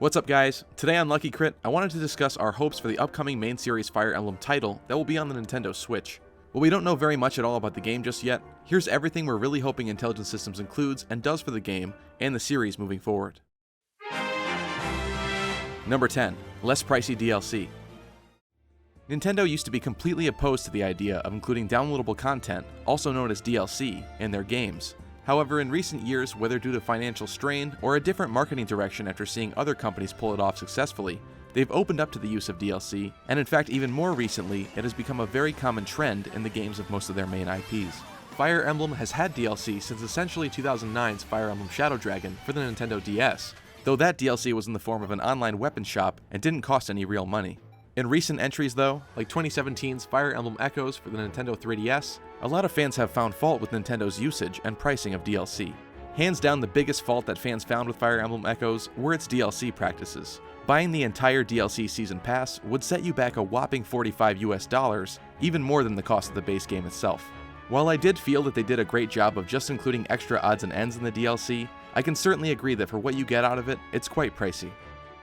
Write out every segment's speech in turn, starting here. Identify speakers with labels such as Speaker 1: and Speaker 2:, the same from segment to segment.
Speaker 1: What's up guys? Today on Lucky Crit, I wanted to discuss our hopes for the upcoming main series Fire Emblem title that will be on the Nintendo Switch. While we don't know very much at all about the game just yet, here's everything we're really hoping Intelligent Systems includes and does for the game and the series moving forward. Number 10. Less pricey DLC. Nintendo used to be completely opposed to the idea of including downloadable content, also known as DLC, in their games. However, in recent years, whether due to financial strain or a different marketing direction after seeing other companies pull it off successfully, they've opened up to the use of DLC, and in fact even more recently, it has become a very common trend in the games of most of their main IPs. Fire Emblem has had DLC since essentially 2009's Fire Emblem Shadow Dragon for the Nintendo DS, though that DLC was in the form of an online weapon shop and didn't cost any real money. In recent entries though, like 2017's Fire Emblem Echoes for the Nintendo 3DS, a lot of fans have found fault with Nintendo's usage and pricing of DLC. Hands down the biggest fault that fans found with Fire Emblem Echoes were its DLC practices. Buying the entire DLC Season Pass would set you back a whopping $45 US, even more than the cost of the base game itself. While I did feel that they did a great job of just including extra odds and ends in the DLC, I can certainly agree that for what you get out of it, it's quite pricey.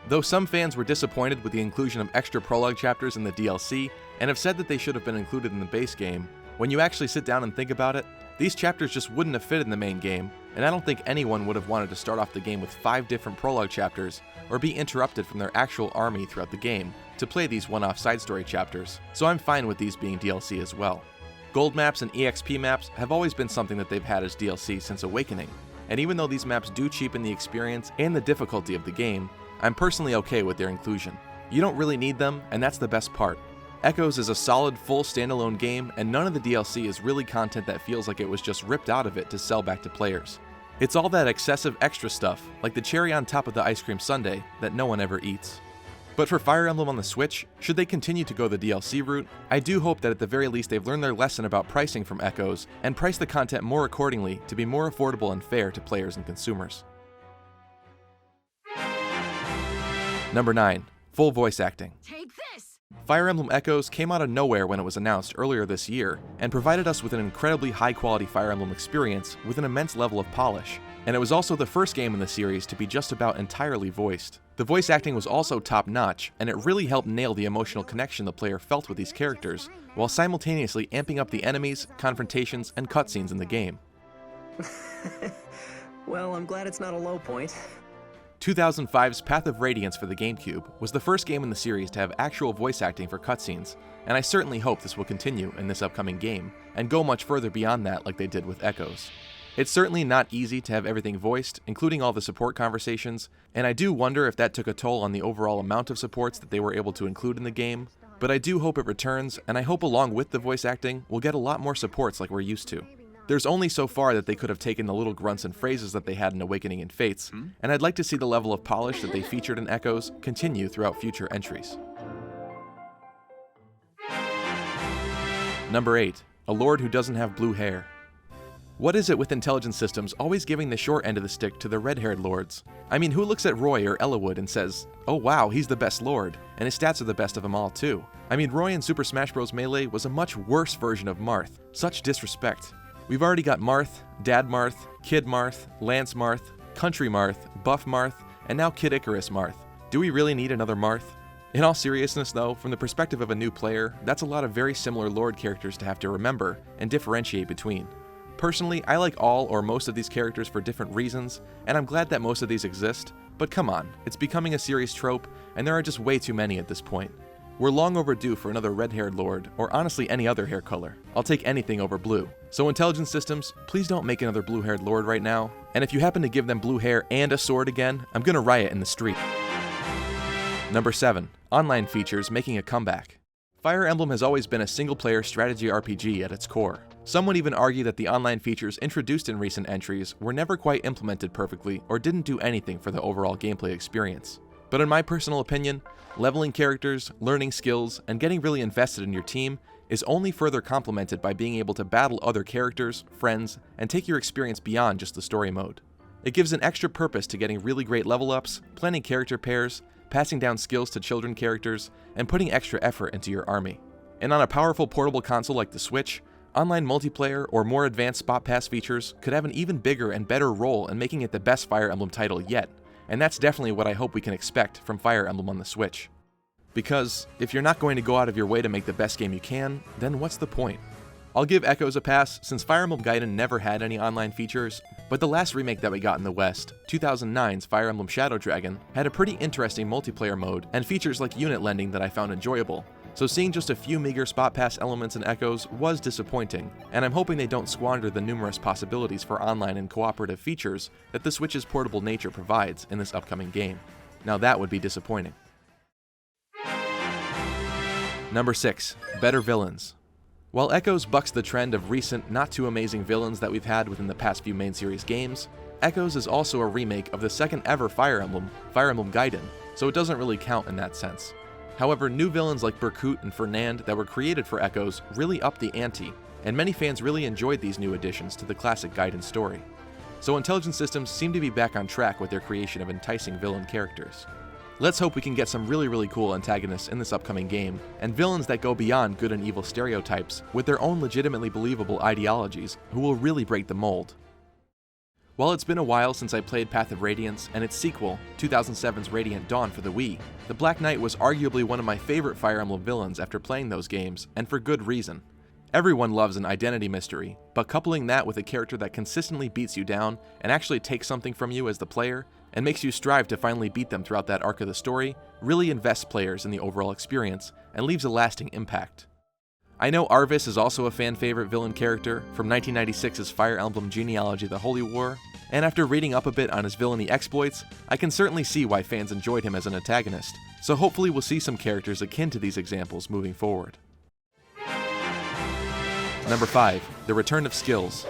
Speaker 1: Though some fans were disappointed with the inclusion of extra prologue chapters in the DLC and have said that they should have been included in the base game, when you actually sit down and think about it, these chapters just wouldn't have fit in the main game, and I don't think anyone would have wanted to start off the game with 5 different prologue chapters or be interrupted from their actual army throughout the game to play these one-off side story chapters, so I'm fine with these being DLC as well. Gold maps and EXP maps have always been something that they've had as DLC since Awakening, and even though these maps do cheapen the experience and the difficulty of the game, I'm personally okay with their inclusion. You don't really need them, and that's the best part. Echoes is a solid, full standalone game, and none of the DLC is really content that feels like it was just ripped out of it to sell back to players. It's all that excessive extra stuff, like the cherry on top of the ice cream sundae, that no one ever eats. But for Fire Emblem on the Switch, should they continue to go the DLC route, I do hope that at the very least they've learned their lesson about pricing from Echoes, and price the content more accordingly to be more affordable and fair to players and consumers. Number 9. Full voice acting.
Speaker 2: Take this!
Speaker 1: Fire Emblem Echoes came out of nowhere when it was announced earlier this year, and provided us with an incredibly high-quality Fire Emblem experience with an immense level of polish, and it was also the first game in the series to be just about entirely voiced. The voice acting was also top-notch, and it really helped nail the emotional connection the player felt with these characters, while simultaneously amping up the enemies, confrontations, and cutscenes in the game.
Speaker 3: Well, I'm glad it's not a low point.
Speaker 1: 2005's Path of Radiance for the GameCube was the first game in the series to have actual voice acting for cutscenes, and I certainly hope this will continue in this upcoming game, and go much further beyond that like they did with Echoes. It's certainly not easy to have everything voiced, including all the support conversations, and I do wonder if that took a toll on the overall amount of supports that they were able to include in the game, but I do hope it returns, and I hope along with the voice acting, we'll get a lot more supports like we're used to. There's only so far that they could have taken the little grunts and phrases that they had in Awakening and Fates, and I'd like to see the level of polish that they featured in Echoes continue throughout future entries. Number 8. A Lord who doesn't have blue hair. What is it with Intelligent Systems always giving the short end of the stick to the red-haired lords? I mean, who looks at Roy or Eliwood and says, oh wow, he's the best lord, and his stats are the best of them all too? I mean, Roy in Super Smash Bros. Melee was a much worse version of Marth. Such disrespect. We've already got Marth, Dad Marth, Kid Marth, Lance Marth, Country Marth, Buff Marth, and now Kid Icarus Marth. Do we really need another Marth? In all seriousness though, from the perspective of a new player, that's a lot of very similar Lord characters to have to remember and differentiate between. Personally, I like all or most of these characters for different reasons, and I'm glad that most of these exist, but come on, it's becoming a series trope, and there are just way too many at this point. We're long overdue for another red-haired lord, or honestly any other hair color. I'll take anything over blue. So Intelligent Systems, please don't make another blue-haired lord right now, and if you happen to give them blue hair and a sword again, I'm gonna riot in the street. Number 7. Online features making a comeback. Fire Emblem has always been a single-player strategy RPG at its core. Some would even argue that the online features introduced in recent entries were never quite implemented perfectly or didn't do anything for the overall gameplay experience. But in my personal opinion, leveling characters, learning skills, and getting really invested in your team is only further complemented by being able to battle other characters, friends, and take your experience beyond just the story mode. It gives an extra purpose to getting really great level ups, planning character pairs, passing down skills to children characters, and putting extra effort into your army. And on a powerful portable console like the Switch, online multiplayer or more advanced spot pass features could have an even bigger and better role in making it the best Fire Emblem title yet, and that's definitely what I hope we can expect from Fire Emblem on the Switch. Because if you're not going to go out of your way to make the best game you can, then what's the point? I'll give Echoes a pass since Fire Emblem Gaiden never had any online features, but the last remake that we got in the West, 2009's Fire Emblem Shadow Dragon, had a pretty interesting multiplayer mode and features like unit lending that I found enjoyable, so seeing just a few meager spot pass elements in Echoes was disappointing, and I'm hoping they don't squander the numerous possibilities for online and cooperative features that the Switch's portable nature provides in this upcoming game. Now that would be disappointing. Number 6. Better Villains. While Echoes bucks the trend of recent, not-too-amazing villains that we've had within the past few main series games, Echoes is also a remake of the second ever Fire Emblem Gaiden, so it doesn't really count in that sense. However, new villains like Berkut and Fernand that were created for Echoes really upped the ante, and many fans really enjoyed these new additions to the classic Gaiden story. So Intelligent Systems seem to be back on track with their creation of enticing villain characters. Let's hope we can get some really cool antagonists in this upcoming game, and villains that go beyond good and evil stereotypes with their own legitimately believable ideologies who will really break the mold. While it's been a while since I played Path of Radiance and its sequel, 2007's Radiant Dawn for the Wii, the Black Knight was arguably one of my favorite Fire Emblem villains after playing those games, and for good reason. Everyone loves an identity mystery, but coupling that with a character that consistently beats you down and actually takes something from you as the player, and makes you strive to finally beat them throughout that arc of the story, really invests players in the overall experience and leaves a lasting impact. I know Arvis is also a fan favorite villain character from 1996's Fire Emblem Genealogy: The Holy War, and after reading up a bit on his villainy exploits, I can certainly see why fans enjoyed him as an antagonist, so hopefully we'll see some characters akin to these examples moving forward. Number 5. The Return of Skills.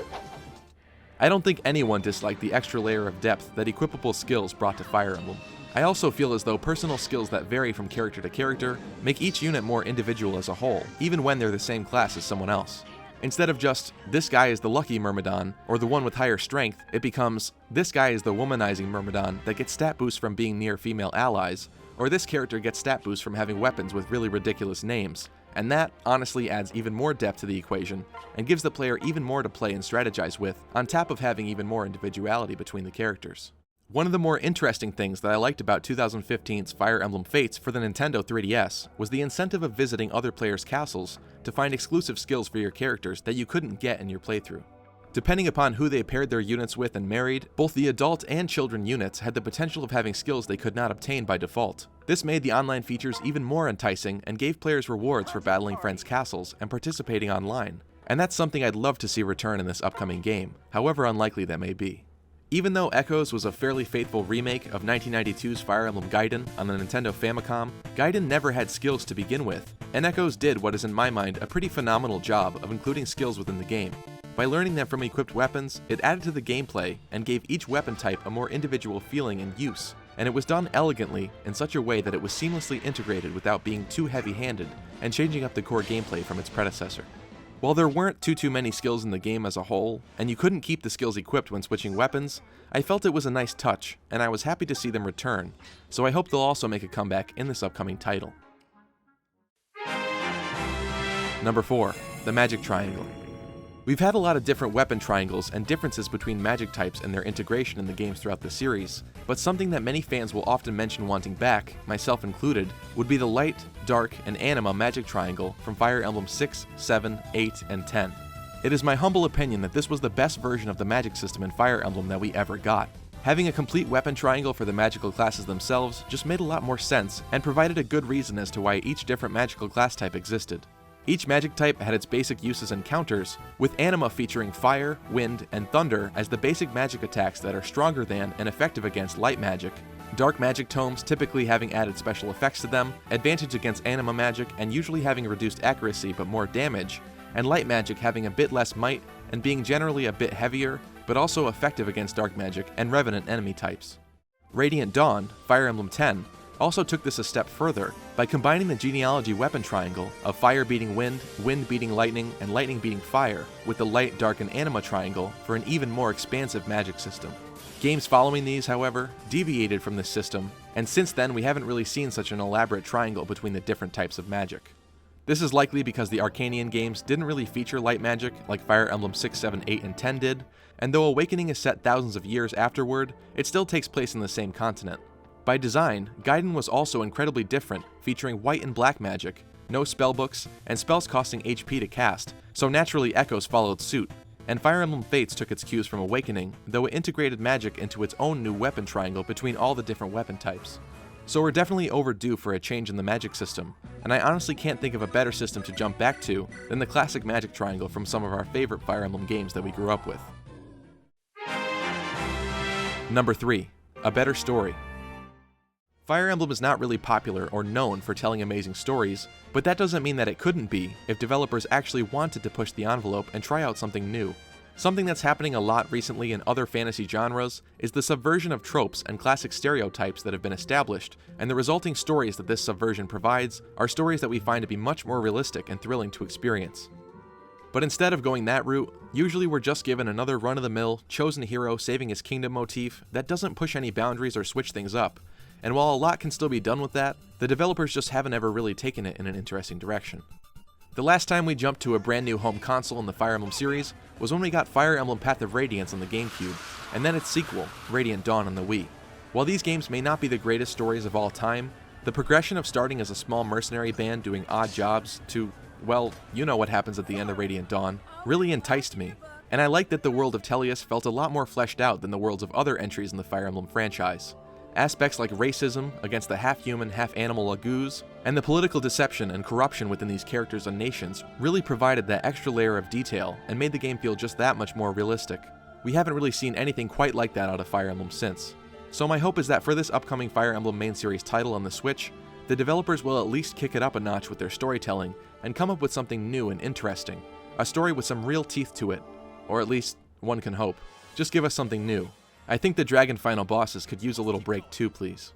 Speaker 1: I don't think anyone disliked the extra layer of depth that equipable skills brought to Fire Emblem. I also feel as though personal skills that vary from character to character make each unit more individual as a whole, even when they're the same class as someone else. Instead of just, this guy is the lucky Myrmidon, or the one with higher strength, it becomes, this guy is the womanizing Myrmidon that gets stat boosts from being near female allies, or this character gets stat boosts from having weapons with really ridiculous names. And that, honestly, adds even more depth to the equation, and gives the player even more to play and strategize with, on top of having even more individuality between the characters. One of the more interesting things that I liked about 2015's Fire Emblem Fates for the Nintendo 3DS was the incentive of visiting other players' castles to find exclusive skills for your characters that you couldn't get in your playthrough. Depending upon who they paired their units with and married, both the adult and children units had the potential of having skills they could not obtain by default. This made the online features even more enticing and gave players rewards for battling friends' castles and participating online. And that's something I'd love to see return in this upcoming game, however unlikely that may be. Even though Echoes was a fairly faithful remake of 1992's Fire Emblem Gaiden on the Nintendo Famicom, Gaiden never had skills to begin with, and Echoes did what is in my mind a pretty phenomenal job of including skills within the game. By learning them from equipped weapons, it added to the gameplay and gave each weapon type a more individual feeling and use, and it was done elegantly in such a way that it was seamlessly integrated without being too heavy-handed and changing up the core gameplay from its predecessor. While there weren't too many skills in the game as a whole, and you couldn't keep the skills equipped when switching weapons, I felt it was a nice touch, and I was happy to see them return, so I hope they'll also make a comeback in this upcoming title. Number 4. The Magic Triangle. We've had a lot of different weapon triangles and differences between magic types and their integration in the games throughout the series, but something that many fans will often mention wanting back, myself included, would be the light, dark, and anima magic triangle from Fire Emblem 6, 7, 8, and 10. It is my humble opinion that this was the best version of the magic system in Fire Emblem that we ever got. Having a complete weapon triangle for the magical classes themselves just made a lot more sense and provided a good reason as to why each different magical class type existed. Each magic type had its basic uses and counters, with anima featuring fire, wind, and thunder as the basic magic attacks that are stronger than and effective against light magic, dark magic tomes typically having added special effects to them, advantage against anima magic and usually having reduced accuracy but more damage, and light magic having a bit less might and being generally a bit heavier, but also effective against dark magic and revenant enemy types. Radiant Dawn, Fire Emblem 10, also took this a step further by combining the genealogy weapon triangle of fire beating wind, wind beating lightning, and lightning beating fire with the light, dark, and anima triangle for an even more expansive magic system. Games following these, however, deviated from this system, and since then we haven't really seen such an elaborate triangle between the different types of magic. This is likely because the Arcanian games didn't really feature light magic like Fire Emblem 6, 7, 8, and 10 did, and though Awakening is set thousands of years afterward, it still takes place in the same continent. By design, Gaiden was also incredibly different, featuring white and black magic, no spellbooks, and spells costing HP to cast, so naturally Echoes followed suit, and Fire Emblem Fates took its cues from Awakening, though it integrated magic into its own new weapon triangle between all the different weapon types. So we're definitely overdue for a change in the magic system, and I honestly can't think of a better system to jump back to than the classic magic triangle from some of our favorite Fire Emblem games that we grew up with. Number 3. A better story. Fire Emblem is not really popular or known for telling amazing stories, but that doesn't mean that it couldn't be if developers actually wanted to push the envelope and try out something new. Something that's happening a lot recently in other fantasy genres is the subversion of tropes and classic stereotypes that have been established, and the resulting stories that this subversion provides are stories that we find to be much more realistic and thrilling to experience. But instead of going that route, usually we're just given another run-of-the-mill, chosen hero saving his kingdom motif that doesn't push any boundaries or switch things up, and while a lot can still be done with that, the developers just haven't ever really taken it in an interesting direction. The last time we jumped to a brand new home console in the Fire Emblem series was when we got Fire Emblem Path of Radiance on the GameCube, and then its sequel, Radiant Dawn on the Wii. While these games may not be the greatest stories of all time, the progression of starting as a small mercenary band doing odd jobs to, well, you know what happens at the end of Radiant Dawn, really enticed me, and I liked that the world of Tellius felt a lot more fleshed out than the worlds of other entries in the Fire Emblem franchise. Aspects like racism against the half-human, half-animal Agoos, and the political deception and corruption within these characters and nations really provided that extra layer of detail and made the game feel just that much more realistic. We haven't really seen anything quite like that out of Fire Emblem since. So my hope is that for this upcoming Fire Emblem main series title on the Switch, the developers will at least kick it up a notch with their storytelling and come up with something new and interesting. A story with some real teeth to it. Or at least, one can hope. Just give us something new. I think the Dragon Final bosses could use a little break too, please.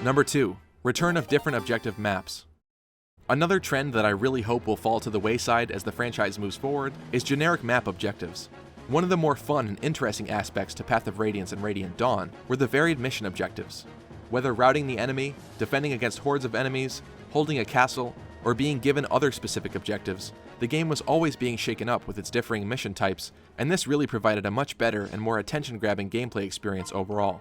Speaker 1: Number 2. Return of different objective maps. Another trend that I really hope will fall to the wayside as the franchise moves forward is generic map objectives. One of the more fun and interesting aspects to Path of Radiance and Radiant Dawn were the varied mission objectives. Whether routing the enemy, defending against hordes of enemies, holding a castle, or being given other specific objectives, the game was always being shaken up with its differing mission types, and this really provided a much better and more attention-grabbing gameplay experience overall.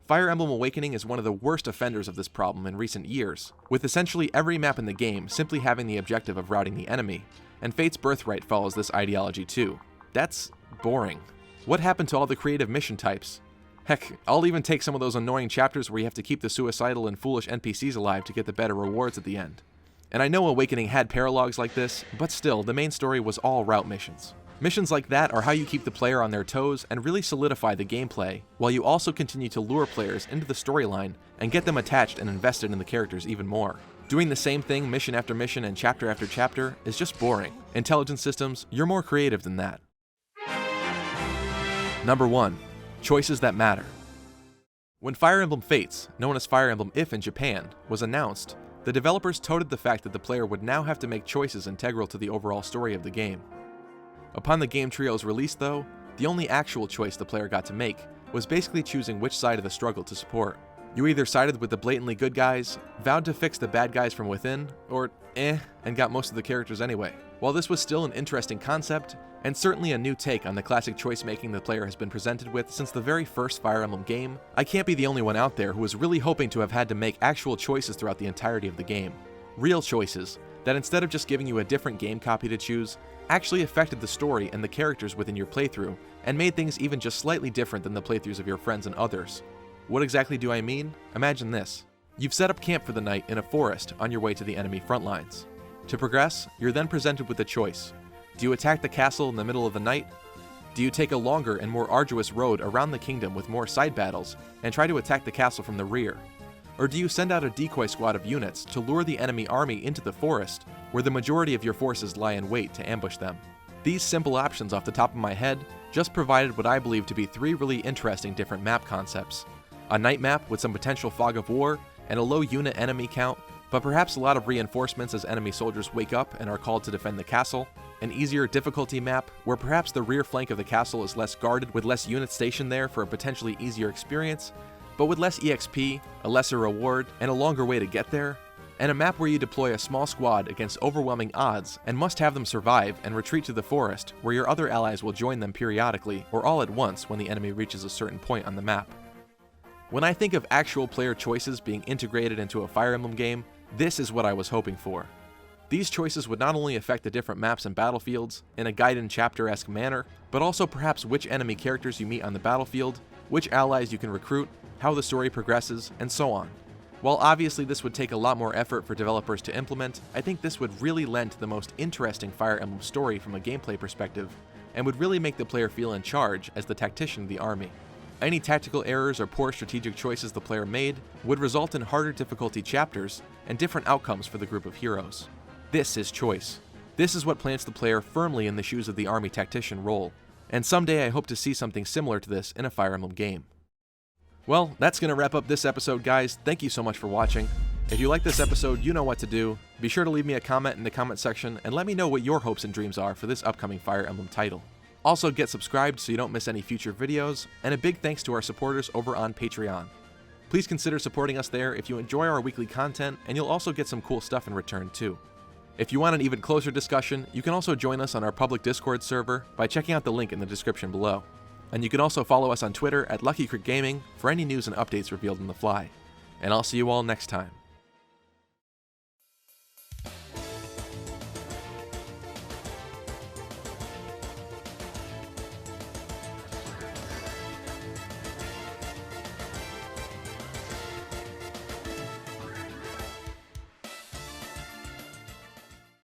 Speaker 1: Fire Emblem Awakening is one of the worst offenders of this problem in recent years, with essentially every map in the game simply having the objective of routing the enemy, and Fate's Birthright follows this ideology too. That's boring. What happened to all the creative mission types? Heck, I'll even take some of those annoying chapters where you have to keep the suicidal and foolish NPCs alive to get the better rewards at the end. And I know Awakening had paralogs like this, but still, the main story was all route missions. Missions like that are how you keep the player on their toes and really solidify the gameplay, while you also continue to lure players into the storyline and get them attached and invested in the characters even more. Doing the same thing mission after mission and chapter after chapter is just boring. Intelligent systems, you're more creative than that. Number 1. Choices that matter. When Fire Emblem Fates, known as Fire Emblem If in Japan, was announced, the developers touted the fact that the player would now have to make choices integral to the overall story of the game. Upon the game trio's release though, the only actual choice the player got to make was basically choosing which side of the struggle to support. You either sided with the blatantly good guys, vowed to fix the bad guys from within, or and got most of the characters anyway. While this was still an interesting concept, and certainly a new take on the classic choice making the player has been presented with since the very first Fire Emblem game, I can't be the only one out there who was really hoping to have had to make actual choices throughout the entirety of the game. Real choices, that instead of just giving you a different game copy to choose, actually affected the story and the characters within your playthrough, and made things even just slightly different than the playthroughs of your friends and others. What exactly do I mean? Imagine this. You've set up camp for the night in a forest on your way to the enemy front lines. To progress, you're then presented with a choice. Do you attack the castle in the middle of the night? Do you take a longer and more arduous road around the kingdom with more side battles and try to attack the castle from the rear? Or do you send out a decoy squad of units to lure the enemy army into the forest, where the majority of your forces lie in wait to ambush them? These simple options off the top of my head just provided what I believe to be 3 really interesting different map concepts. A night map with some potential fog of war and a low unit enemy count, but perhaps a lot of reinforcements as enemy soldiers wake up and are called to defend the castle. An easier difficulty map, where perhaps the rear flank of the castle is less guarded with less units stationed there for a potentially easier experience, but with less EXP, a lesser reward, and a longer way to get there. and a map where you deploy a small squad against overwhelming odds and must have them survive and retreat to the forest, where your other allies will join them periodically or all at once when the enemy reaches a certain point on the map. When I think of actual player choices being integrated into a Fire Emblem game, this is what I was hoping for. These choices would not only affect the different maps and battlefields in a guide-in chapter-esque manner, but also perhaps which enemy characters you meet on the battlefield, which allies you can recruit, how the story progresses, and so on. While obviously this would take a lot more effort for developers to implement, I think this would really lend to the most interesting Fire Emblem story from a gameplay perspective, and would really make the player feel in charge as the tactician of the army. Any tactical errors or poor strategic choices the player made would result in harder difficulty chapters and different outcomes for the group of heroes. This is choice. This is what plants the player firmly in the shoes of the army tactician role, and someday I hope to see something similar to this in a Fire Emblem game. Well, that's going to wrap up this episode, guys. Thank you so much for watching. If you like this episode, you know what to do. Be sure to leave me a comment in the comment section and let me know what your hopes and dreams are for this upcoming Fire Emblem title. Also, get subscribed so you don't miss any future videos, and a big thanks to our supporters over on Patreon. Please consider supporting us there if you enjoy our weekly content, and you'll also get some cool stuff in return too. If you want an even closer discussion, you can also join us on our public Discord server by checking out the link in the description below. And you can also follow us on Twitter at LuckyCritGaming for any news and updates revealed on the fly. And I'll see you all next time.